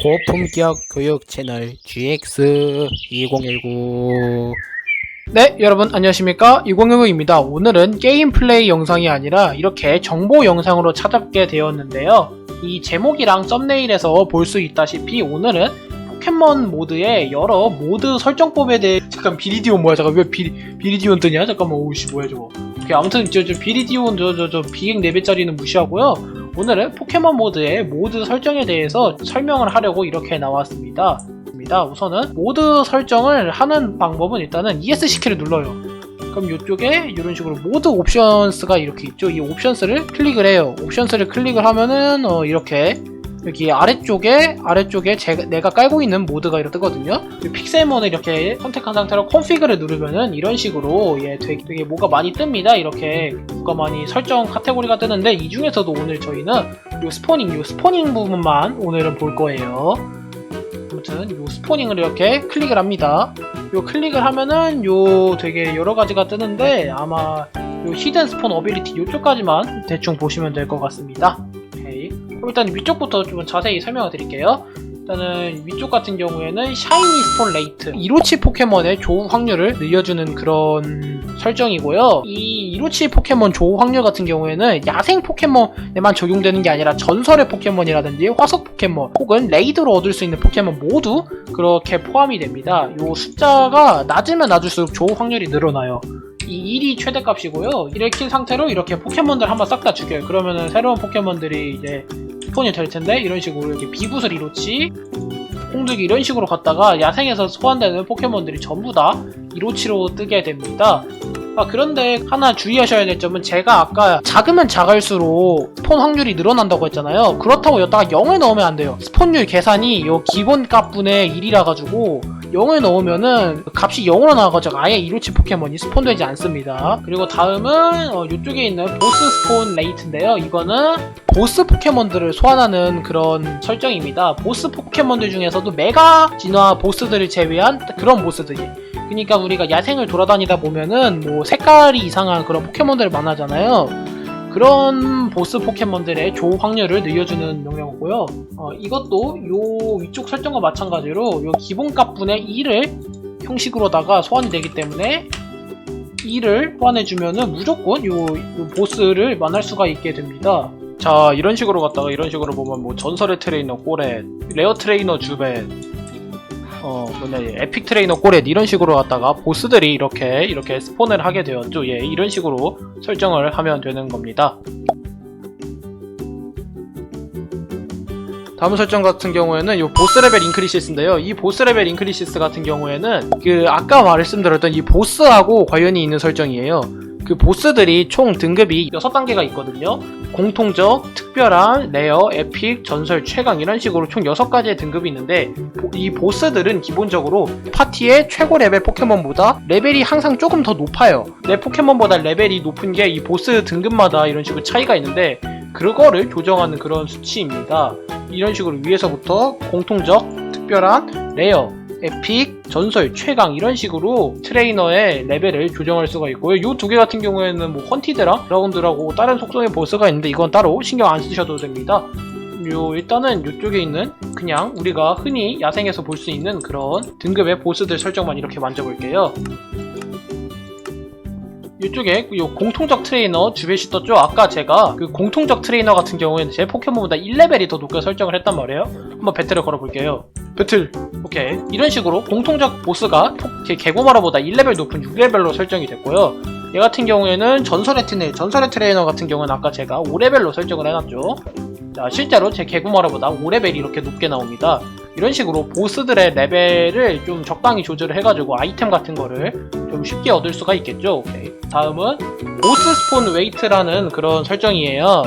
고품격 교육 채널 GX2019. 네, 여러분 안녕하십니까, 2019입니다. 오늘은 게임 플레이 영상이 아니라 이렇게 정보 영상으로 찾아뵙게 되었는데요. 이 제목이랑 썸네일에서 볼 수 있다시피 오늘은 포켓몬 모드의 여러 모드 설정법에 대해. 잠깐, 비리디온 뭐야? 잠깐, 왜 비리디온 뜨냐? 잠깐만, 오우씨, 뭐야 저거. 오케이, 아무튼 저 비리디온 저 비행 4배짜리는 무시하고요. 오늘은 포켓몬 모드의 모드 설정에 대해서 설명을 하려고 이렇게 나왔습니다. 우선은 모드 설정을 하는 방법은 일단은 ESC키를 눌러요. 그럼 이쪽에 이런 식으로 모드 옵션스가 이렇게 있죠. 이 옵션스를 클릭을 해요. 옵션스를 클릭을 하면은 이렇게 여기 아래쪽에 내가 깔고 있는 모드가 이렇게 뜨거든요. 픽셀몬을 이렇게 선택한 상태로 컨피그를 누르면은 이런 식으로 되게 뭐가 많이 뜹니다. 이렇게 뭐가 많이 설정 카테고리가 뜨는데, 이 중에서도 오늘 저희는 요 스포닝 부분만 오늘은 볼 거예요. 아무튼 요 스포닝을 이렇게 클릭을 합니다. 요 클릭을 하면은 요 되게 여러 가지가 뜨는데, 아마 요 히든 스폰 어빌리티 요쪽까지만 대충 보시면 될 것 같습니다. 오케이. 그럼 일단 위쪽부터 좀 자세히 설명을 드릴게요. 일단은 위쪽 같은 경우에는 샤이니 스폰 레이트, 이로치 포켓몬의 조우 확률을 늘려주는 그런 설정이고요. 이 이로치 포켓몬 조우 확률 같은 경우에는 야생 포켓몬에만 적용되는 게 아니라 전설의 포켓몬이라든지 화석 포켓몬 혹은 레이드로 얻을 수 있는 포켓몬 모두 그렇게 포함이 됩니다. 요 숫자가 낮으면 낮을수록 조우 확률이 늘어나요. 이 1이 최대값이고요. 1을 킨 상태로 이렇게 포켓몬들 한번 싹 다 죽여요. 그러면은 새로운 포켓몬들이 이제 스폰이 될 텐데, 이런 식으로 이렇게 비구슬 이로치, 홍두기 이런 식으로 갔다가 야생에서 소환되는 포켓몬들이 전부 다 이로치로 뜨게 됩니다. 그런데 하나 주의하셔야 될 점은, 제가 아까 작으면 작을수록 스폰 확률이 늘어난다고 했잖아요. 그렇다고 여기다가 0을 넣으면 안 돼요. 스폰율 계산이 요 기본 값분의 1이라 가지고 0을 넣으면은 값이 0으로 나와가지고 아예 이로치 포켓몬이 스폰되지 않습니다. 그리고 다음은 이쪽에 있는 보스 스폰 레이트인데요. 이거는 보스 포켓몬들을 소환하는 그런 설정입니다. 보스 포켓몬들 중에서도 메가 진화 보스들을 제외한 그런 보스들이, 그러니까 우리가 야생을 돌아다니다 보면은 뭐 색깔이 이상한 그런 포켓몬들 만나잖아요. 그런 보스 포켓몬들의 조우 확률을 늘려주는 명령어고요. 이것도 요 위쪽 설정과 마찬가지로 요 기본값분의 2를 형식으로다가 소환이 되기 때문에 2를 소환해주면은 무조건 요 보스를 만날 수가 있게 됩니다. 자, 이런 식으로 갔다가 이런 식으로 보면 뭐 전설의 트레이너 꼬렛, 레어 트레이너 주벳, 에픽 트레이너 꼬렛, 이런 식으로 갔다가 보스들이 이렇게 스폰을 하게 되었죠. 예, 이런 식으로 설정을 하면 되는 겁니다. 다음 설정 같은 경우에는 이 보스 레벨 인크리시스인데요. 이 보스 레벨 인크리시스 같은 경우에는 아까 말씀드렸던 이 보스하고 관련이 있는 설정이에요. 그 보스들이 총 등급이 6단계가 있거든요. 공통적, 특별한, 레어, 에픽, 전설, 최강, 이런 식으로 총 6가지의 등급이 있는데, 이 보스들은 기본적으로 파티의 최고 레벨 포켓몬보다 레벨이 항상 조금 더 높아요. 내 포켓몬보다 레벨이 높은 게 이 보스 등급마다 이런 식으로 차이가 있는데, 그거를 조정하는 그런 수치입니다. 이런 식으로 위에서부터 공통적, 특별한, 레어, 에픽, 전설, 최강, 이런 식으로 트레이너의 레벨을 조정할 수가 있고요. 이 두 개 같은 경우에는 뭐 헌티드랑 드라군들하고 다른 속성의 보스가 있는데, 이건 따로 신경 안 쓰셔도 됩니다. 일단은 이쪽에 있는 그냥 우리가 흔히 야생에서 볼 수 있는 그런 등급의 보스들 설정만 이렇게 만져볼게요. 이쪽에 공통적 트레이너 주벳이 떴죠. 아까 제가 그 공통적 트레이너 같은 경우에는 제 포켓몬보다 1레벨이 더 높게 설정을 했단 말이에요. 한번 배틀을 걸어볼게요. 배틀. 오케이. 이런 식으로 공통적 보스가 개구마라보다 1레벨 높은 6레벨로 설정이 됐고요. 얘 같은 경우에는 전설의 트레이너 같은 경우는 아까 제가 5레벨로 설정을 해놨죠. 자, 실제로 제 개구마라보다 5레벨이 이렇게 높게 나옵니다. 이런 식으로 보스들의 레벨을 좀 적당히 조절을 해가지고 아이템 같은 거를 좀 쉽게 얻을 수가 있겠죠. 오케이. 다음은 보스 스폰 웨이트라는 그런 설정이에요.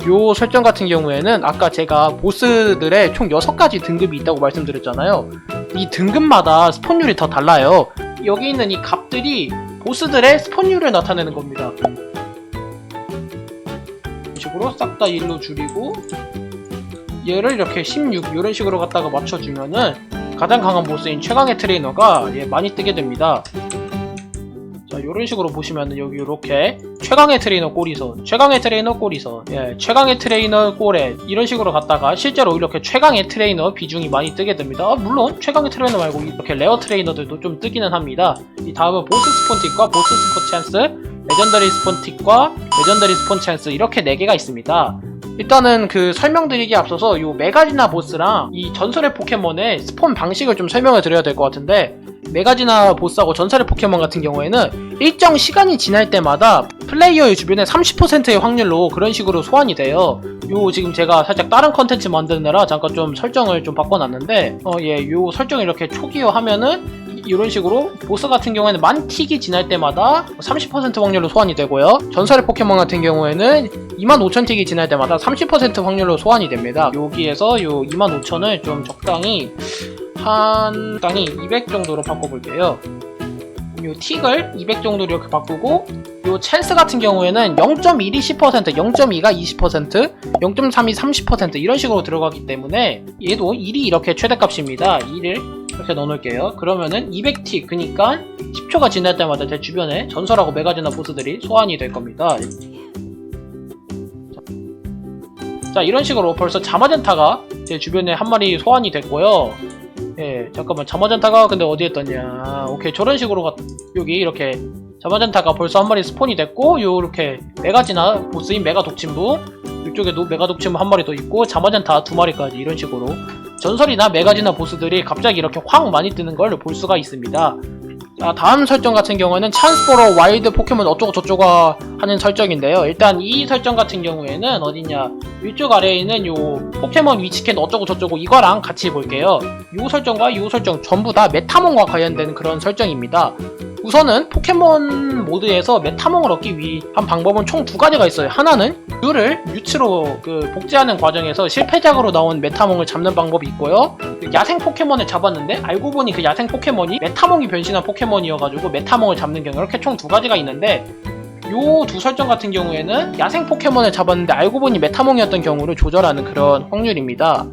요 설정 같은 경우에는 아까 제가 보스들의 총 6가지 등급이 있다고 말씀드렸잖아요. 이 등급마다 스폰율이 더 달라요. 여기 있는 이 값들이 보스들의 스폰율을 나타내는 겁니다. 이런 식으로 싹 다 1로 줄이고, 얘를 이렇게 16 이런 식으로 갖다가 맞춰주면은 가장 강한 보스인 최강의 트레이너가 많이 뜨게 됩니다. 자, 요런 식으로 보시면은 여기 요렇게 최강의 트레이너 꼬리선, 최강의 트레이너 꼬리선, 최강의 트레이너 꼬레 이런 식으로 갔다가 실제로 이렇게 최강의 트레이너 비중이 많이 뜨게 됩니다. 물론 최강의 트레이너 말고 이렇게 레어 트레이너들도 좀 뜨기는 합니다. 이 다음은 보스 스폰틱과 보스 스폰 찬스, 레전더리 스폰틱과 레전더리 스폰 찬스 이렇게 4개가 있습니다. 일단은 그 설명드리기에 앞서서 요 메가지나 보스랑 이 전설의 포켓몬의 스폰 방식을 좀 설명을 드려야 될 것 같은데, 메가지나 보스하고 전설의 포켓몬 같은 경우에는 일정 시간이 지날 때마다 플레이어의 주변에 30%의 확률로 그런 식으로 소환이 돼요. 요 지금 제가 살짝 다른 컨텐츠 만드느라 잠깐 좀 설정을 좀 바꿔놨는데 요 설정을 이렇게 초기화하면은 이런 식으로 보스 같은 경우에는 만틱이 지날 때마다 30% 확률로 소환이 되고요. 전설의 포켓몬 같은 경우에는 25,000틱이 지날 때마다 30% 확률로 소환이 됩니다. 여기에서 요 25,000을 좀 적당히 200 정도로 바꿔볼게요. 요 틱을 200 정도로 이렇게 바꾸고, 요 찬스 같은 경우에는 0.1이 10%, 0.2가 20%, 0.3이 30% 이런 식으로 들어가기 때문에 얘도 1이 이렇게 최대값입니다. 2를 이렇게 넣어놓을게요. 그러면은 200틱, 그니까 10초가 지날 때마다 제 주변에 전설하고 메가지나 보스들이 소환이 될 겁니다. 자, 이런 식으로 벌써 자마젠타가 제 주변에 한 마리 소환이 됐고요. 잠깐만, 자마젠타가 근데 어디에 떴냐. 오케이, 저런 식으로 여기 이렇게 자마젠타가 벌써 한 마리 스폰이 됐고, 요렇게 메가지나 보스인 메가 독침부, 이쪽에도 메가 독침부 한 마리 더 있고, 자마젠타 2마리까지 이런 식으로 전설이나 메가지나 보스들이 갑자기 이렇게 확 많이 뜨는 걸 볼 수가 있습니다. 자, 다음 설정 같은 경우에는 찬스포러 와일드 포켓몬 어쩌고 저쩌고 하는 설정인데요. 일단 이 설정 같은 경우에는 어디냐, 위쪽 아래에 있는 요 포켓몬 위치캔 어쩌고 저쩌고 이거랑 같이 볼게요. 요 설정과 요 설정 전부 다 메타몬과 관련된 그런 설정입니다. 우선은 포켓몬 모드에서 메타몽을 얻기 위한 방법은 총 2가지가 있어요. 하나는 류를 뮤츠로 복제하는 과정에서 실패작으로 나온 메타몽을 잡는 방법이 있고요. 야생 포켓몬을 잡았는데 알고 보니 그 야생 포켓몬이 메타몽이 변신한 포켓몬이어가지고 메타몽을 잡는 경우, 이렇게 총 2가지가 있는데, 요 2 설정 같은 경우에는 야생 포켓몬을 잡았는데 알고 보니 메타몽이었던 경우를 조절하는 그런 확률입니다.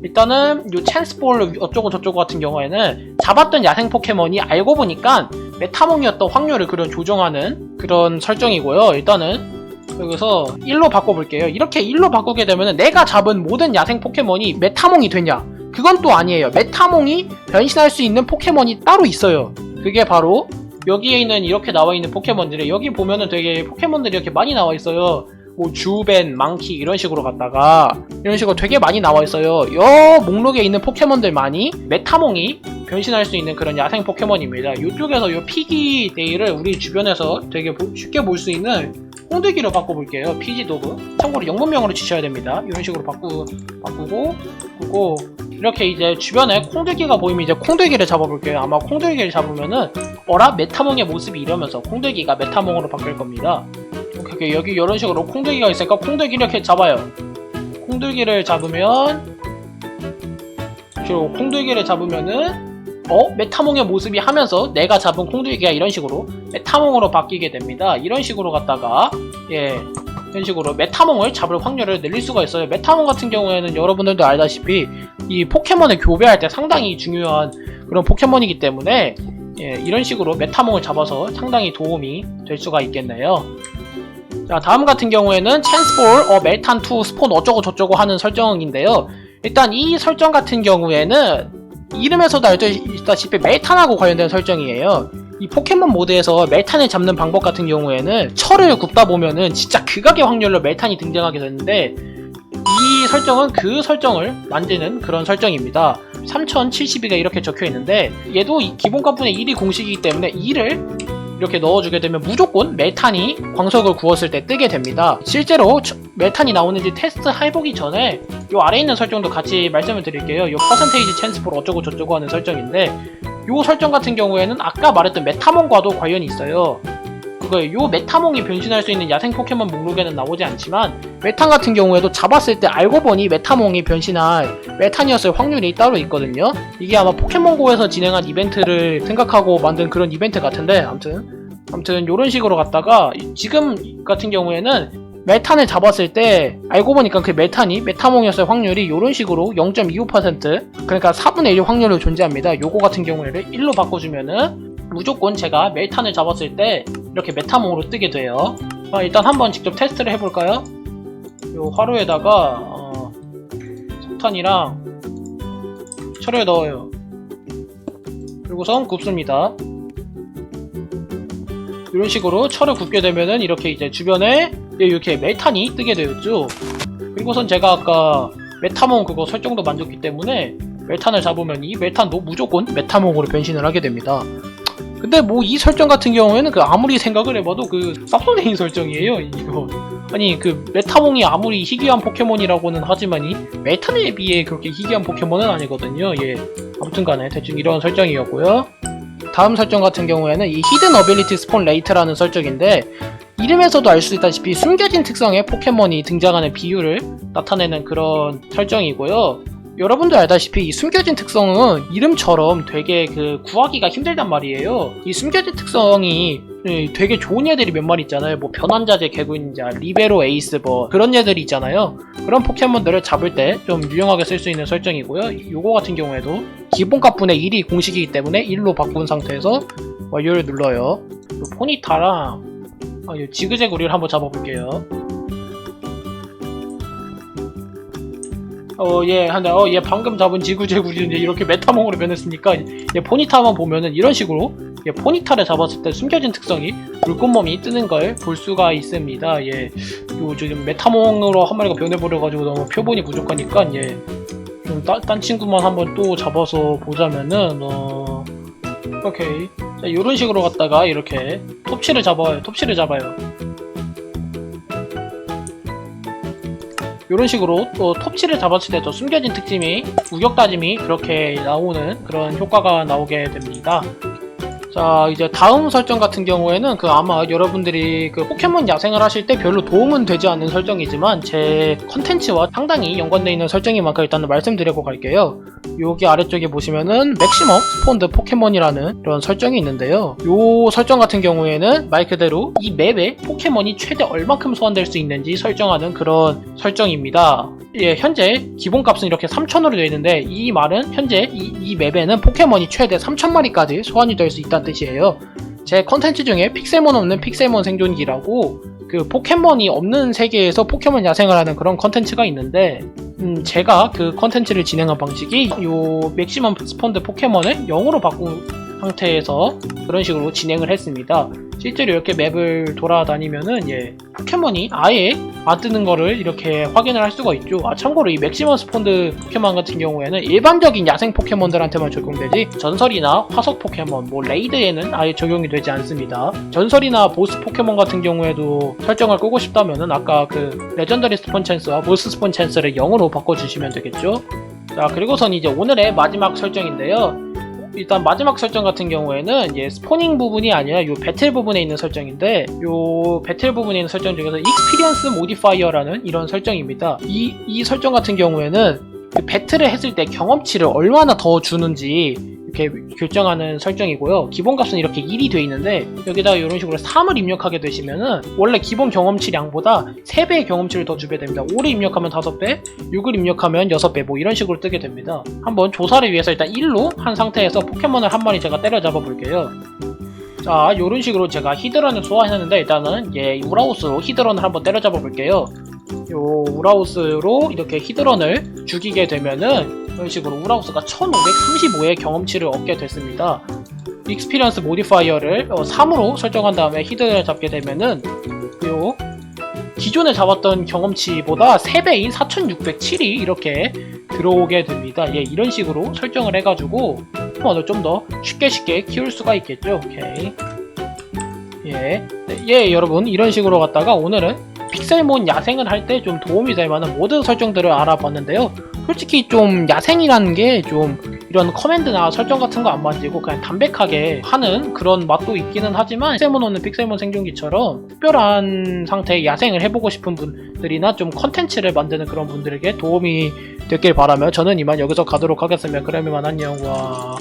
일단은 요 찬스볼 어쩌고 저쩌고 같은 경우에는 잡았던 야생 포켓몬이 알고 보니까 메타몽이었던 확률을 조정하는 그런 설정이고요. 일단은 여기서 1로 바꿔볼게요. 이렇게 1로 바꾸게 되면 내가 잡은 모든 야생 포켓몬이 메타몽이 되냐? 그건 또 아니에요. 메타몽이 변신할 수 있는 포켓몬이 따로 있어요. 그게 바로 여기에 있는 이렇게 나와있는 포켓몬들이, 여기 보면은 되게 포켓몬들이 이렇게 많이 나와있어요. 뭐 주벤, 망키 이런 식으로 갔다가 이런 식으로 되게 많이 나와있어요. 여 목록에 있는 포켓몬들만이 메타몽이 변신할 수 있는 그런 야생 포켓몬입니다. 이쪽에서 요 피기 데이를 우리 주변에서 되게 쉽게 볼 수 있는 홍대기로 바꿔볼게요. 피지 도구. 참고로 영문명으로 치셔야 됩니다. 이런 식으로 바꾸고 이렇게 이제 주변에 콩들기가 보이면 이제 콩들기를 잡아볼게요. 아마 콩들기를 잡으면은 어라? 메타몽의 모습이 이러면서 콩들기가 메타몽으로 바뀔 겁니다. 오케이, 여기 이런 식으로 콩들기가 있으니까 콩들기 이렇게 잡아요. 콩들기를 잡으면 콩들기를 잡으면은 메타몽의 모습이 하면서 내가 잡은 콩들기가 이런 식으로 메타몽으로 바뀌게 됩니다. 이런 식으로 갔다가 이런 식으로 메타몽을 잡을 확률을 늘릴 수가 있어요. 메타몽 같은 경우에는 여러분들도 알다시피 이 포켓몬을 교배할 때 상당히 중요한 그런 포켓몬이기 때문에 이런 식으로 메타몽을 잡아서 상당히 도움이 될 수가 있겠네요. 자, 다음 같은 경우에는 찬스볼 멜탄2 스폰 어쩌고 저쩌고 하는 설정인데요. 일단 이 설정 같은 경우에는 이름에서도 알다시피 멜탄하고 관련된 설정이에요. 이 포켓몬 모드에서 멜탄을 잡는 방법 같은 경우에는 철을 굽다 보면은 진짜 극악의 확률로 멜탄이 등장하게 되는데, 이 설정은 그 설정을 만드는 그런 설정입니다. 3072가 이렇게 적혀 있는데, 얘도 기본값분의 1이 공식이기 때문에 2를 이렇게 넣어주게 되면 무조건 멜탄이 광석을 구웠을 때 뜨게 됩니다. 실제로 멜탄이 나오는지 테스트 해보기 전에 요 아래에 있는 설정도 같이 말씀을 드릴게요. 요 퍼센테이지 찬스볼 어쩌고 저쩌고 하는 설정인데, 요 설정 같은 경우에는 아까 말했던 메타몽과도 관련이 있어요. 요 메타몽이 변신할 수 있는 야생 포켓몬 목록에는 나오지 않지만, 메탄 같은 경우에도 잡았을 때 알고 보니 메타몽이 변신할 메탄이었을 확률이 따로 있거든요. 이게 아마 포켓몬고에서 진행한 이벤트를 생각하고 만든 그런 이벤트 같은데, 아무튼 요런 식으로 갔다가 지금 같은 경우에는 메탄을 잡았을 때 알고 보니까 그 메탄이 메타몽이었을 확률이 요런 식으로 0.25% 그러니까 4분의 1 확률로 존재합니다. 요거 같은 경우에는 1로 바꿔주면은 무조건 제가 멜탄을 잡았을 때 이렇게 메타몽으로 뜨게 돼요. 일단 한번 직접 테스트를 해볼까요? 요 화로에다가 석탄이랑 철을 넣어요. 그리고선 굽습니다. 이런 식으로 철을 굽게 되면은 이렇게 이제 주변에 이렇게 메탄이 뜨게 되었죠. 그리고선 제가 아까 메타몽 그거 설정도 만졌기 때문에 메탄을 잡으면 이 메탄도 무조건 메타몽으로 변신을 하게 됩니다. 근데 뭐 이 설정 같은 경우에는 그 아무리 생각을 해봐도 그 쌉소네인 설정이에요. 이거 아니 그 메타몽이 아무리 희귀한 포켓몬이라고는 하지만 이 메탄에 비해 그렇게 희귀한 포켓몬은 아니거든요. 예, 아무튼간에 대충 이런 설정이었고요. 다음 설정 같은 경우에는 이 히든 어빌리티 스폰 레이트라는 설정인데, 이름에서도 알 수 있다시피 숨겨진 특성의 포켓몬이 등장하는 비율을 나타내는 그런 설정이고요. 여러분도 알다시피 이 숨겨진 특성은 이름처럼 되게 그 구하기가 힘들단 말이에요. 이 숨겨진 특성이 되게 좋은 애들이 몇 마리 있잖아요. 뭐 변환자재, 개구인자, 리베로, 에이스 뭐 그런 애들이 있잖아요. 그런 포켓몬들을 잡을 때 좀 유용하게 쓸 수 있는 설정이고요. 요거 같은 경우에도 기본값분의 1이 공식이기 때문에 1로 바꾼 상태에서 완료를 눌러요. 요 포니타랑 요 지그재구리를 한번 잡아볼게요. 얘 방금 잡은 지구제구리는 이렇게 메타몽으로 변했으니까 얘 포니타만 보면은 이런 식으로 얘 포니타를 잡았을 때 숨겨진 특성이 물꽃몸이 뜨는 걸 볼 수가 있습니다. 요 지금 메타몽으로 한 마리가 변해버려가지고 너무 표본이 부족하니까 좀 딴 친구만 한번 또 잡아서 보자면은 오케이. 자, 요런 식으로 갔다가 이렇게 톱치를 잡아요. 이런 식으로 또 톱치를 잡았을 때 더 숨겨진 특징이 우격 다짐이 그렇게 나오는 그런 효과가 나오게 됩니다. 자, 이제 다음 설정 같은 경우에는 아마 여러분들이 포켓몬 야생을 하실 때 별로 도움은 되지 않는 설정이지만 제 컨텐츠와 상당히 연관되어 있는 설정인 만큼 일단은 말씀드리고 갈게요. 여기 아래쪽에 보시면은 맥시멈 스폰드 포켓몬이라는 그런 설정이 있는데요. 요 설정 같은 경우에는 말 그대로 이 맵에 포켓몬이 최대 얼만큼 소환될 수 있는지 설정하는 그런 설정입니다. 예, 현재 기본값은 이렇게 3000으로 되어 있는데, 이 말은 현재 이 맵에는 포켓몬이 최대 3000마리까지 소환이 될 수 있다는 뜻이에요. 제 컨텐츠 중에 픽셀몬 없는 픽셀몬 생존기라고 포켓몬이 없는 세계에서 포켓몬 야생을 하는 그런 컨텐츠가 있는데, 제가 그 컨텐츠를 진행한 방식이 요 맥시멈 스폰드 포켓몬을 0으로 바꾼 상태에서 그런 식으로 진행을 했습니다. 실제로 이렇게 맵을 돌아다니면은 포켓몬이 아예 안 뜨는 거를 이렇게 확인을 할 수가 있죠. 참고로 이 맥시멈 스폰드 포켓몬 같은 경우에는 일반적인 야생 포켓몬들한테만 적용되지 전설이나 화석 포켓몬, 뭐 레이드에는 아예 적용이 되지 않습니다. 전설이나 보스 포켓몬 같은 경우에도 설정을 끄고 싶다면은 아까 레전더리 스폰 찬스와 보스 스폰 찬스를 0으로 바꿔주시면 되겠죠. 자, 그리고선 이제 오늘의 마지막 설정인데요. 일단 마지막 설정 같은 경우에는 스포닝 부분이 아니라 요 배틀 부분에 있는 설정인데, 요 배틀 부분에 있는 설정 중에서 익스피리언스 모디파이어라는 이런 설정입니다. 이 설정 같은 경우에는 배틀을 했을 때 경험치를 얼마나 더 주는지 이렇게 결정하는 설정이고요. 기본값은 이렇게 1이 되어 있는데, 여기다가 이런 식으로 3을 입력하게 되시면은 원래 기본 경험치량보다 3배의 경험치를 더 주게 됩니다. 5를 입력하면 5배, 6을 입력하면 6배, 뭐 이런 식으로 뜨게 됩니다. 한번 조사를 위해서 일단 1로 한 상태에서 포켓몬을 한 마리 제가 때려잡아 볼게요. 자, 이런 식으로 제가 히드런을 소환했는데, 일단은 우라우스로 히드런을 한번 때려잡아 볼게요. 요 우라우스로 이렇게 히드런을 죽이게 되면은 이런 식으로 우라우스가 1535의 경험치를 얻게 됐습니다. 익스피리언스 모디파이어를 3으로 설정한 다음에 히드런을 잡게 되면은 요 기존에 잡았던 경험치보다 3배인 4607이 이렇게 들어오게 됩니다. 이런 식으로 설정을 해가지고 좀 더 쉽게 키울 수가 있겠죠. 오케이. 여러분, 이런 식으로 갔다가 오늘은 픽셀몬 야생을 할 때 좀 도움이 될 만한 모든 설정들을 알아봤는데요. 솔직히 좀 야생이라는 게 좀 이런 커맨드나 설정 같은 거 안 만지고 그냥 담백하게 하는 그런 맛도 있기는 하지만, 픽셀몬 없는 픽셀몬 생존기처럼 특별한 상태의 야생을 해보고 싶은 분들이나 좀 컨텐츠를 만드는 그런 분들에게 도움이 됐길 바라며 저는 이만 여기서 가도록 하겠습니다. 그러면 안녕. 와.